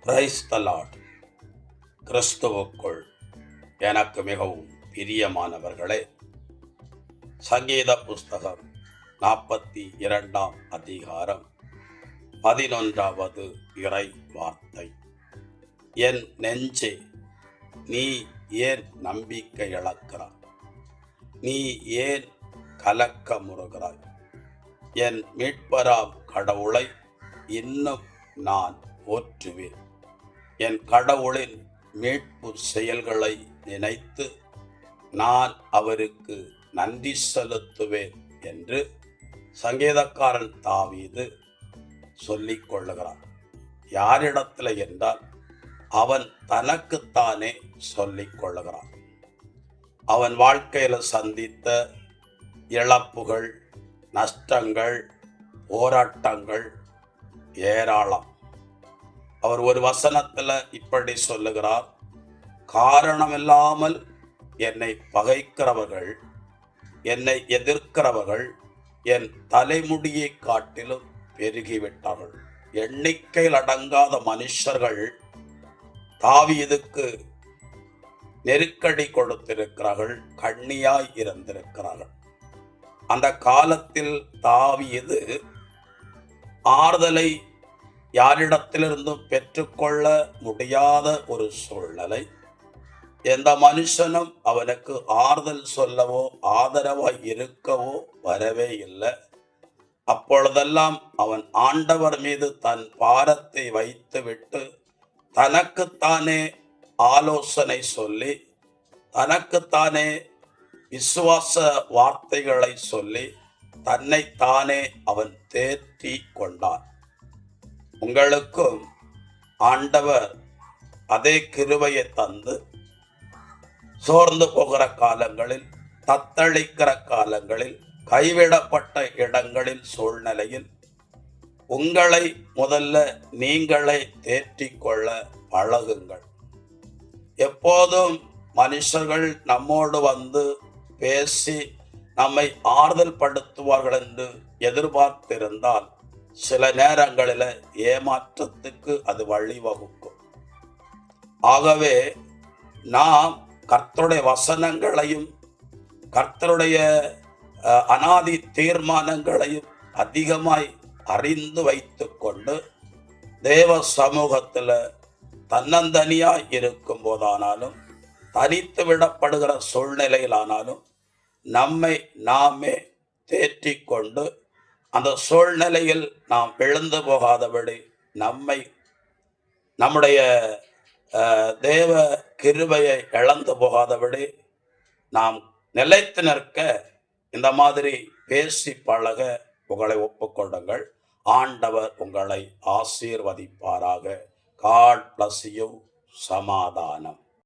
Praise the Lord. கிறிஸ்துவுக்குள் எனக்கு மிகவும் பிரியமானவர்களே, சங்கீத புஸ்தகம் 42 அதிகாரம் 11வது இறை வார்த்தை. என் நெஞ்சே, நீ ஏன் நம்பிக்கை இழக்கிறாய்? நீ ஏன் கலக்கமுறுகிறாய்? என் மீட்பராம் கடவுளை இன்னும் நான் போற்றுவேன். என் கடவுளின் மீட்பு செயல்களை நினைத்து நான் அவருக்கு நன்றி செலுத்துவேன் என்று சங்கீதக்காரன் தாவீது சொல்லிக் கொள்ளுகிறான். யாரிடத்தில் என்றால் அவன் தனக்குத்தானே சொல்லிக் கொள்ளுகிறான். அவன் வாழ்க்கையில் சந்தித்த இழப்புகள், நஷ்டங்கள், போராட்டங்கள் ஏராளம். அவர் ஒரு வசனத்தில் இப்படி சொல்லுகிறார்: காரணமில்லாமல் என்னை பகைக்கிறவர்கள், என்னை எதிர்க்கிறவர்கள் என் தலைமுடியை காட்டிலும் பெருகிவிட்டார்கள். எண்ணிக்கையில் அடங்காத மனுஷர்கள் தாவீதுக்கு நெருக்கடி கொடுத்திருக்கிறார்கள், கண்ணியாய் இருந்திருக்கிறார்கள். அந்த காலத்தில் தாவீது ஆறுதலை யாரிடத்திலிருந்தும் பெற்றுக்கொள்ள முடியாத ஒரு சூழ்நிலை. எந்த மனுஷனும் அவனுக்கு ஆறுதல் சொல்லவோ ஆதரவாய் இருக்கவோ வரவே இல்லை. அப்பொழுதெல்லாம் அவன் ஆண்டவர் மீது தன் பாரத்தை வைத்துவிட்டு தனக்குத்தானே ஆலோசனை சொல்லி, தனக்குத்தானே விசுவாச வார்த்தைகளை சொல்லி தன்னைத்தானே அவன் தேற்றி கொண்டான். உங்களுக்கும் ஆண்டவர் அதே கிருபையை தந்து சோர்ந்து போகிற காலங்களில், தத்தளிக்கிற காலங்களில், கைவிடப்பட்ட இடங்களில், சூழ்நிலையில் உங்களை முதல்ல நீங்களே தேற்றிக்கொள்ள பழகுங்கள். எப்போதும் மனுஷர்கள் நம்மோடு வந்து பேசி நம்மை ஆறுதல் படுத்துவார்கள் என்று எதிர்பார்த்திருந்தால் சில நேரங்களில் ஏமாற்றத்துக்கு அது வழிவகுக்கும். ஆகவே நாம் கர்த்தருடைய வசனங்களையும் கர்த்தருடைய அனாதி தீர்மானங்களையும் அதிகமாய் அறிந்து வைத்து கொண்டு தேவ சமூகத்தில் தன்னந்தனியாய் இருக்கும் போதானாலும், தனித்து விடப்படுகிற சூழ்நிலையிலானாலும் நம்மை நாமே தேற்றிக்கொண்டு அந்த சூழ்நிலையில் நாம் விழுந்து போகாதபடி நம்முடைய தேவ கிருபையை இழந்து போகாதபடி நாம் நிலைத்து நிற்க இந்த மாதிரி பேசி பழக உங்களை ஒப்புக்கொள்ளுங்கள். ஆண்டவர் உங்களை ஆசீர்வதிப்பாராக. God bless you. சமாதானம்.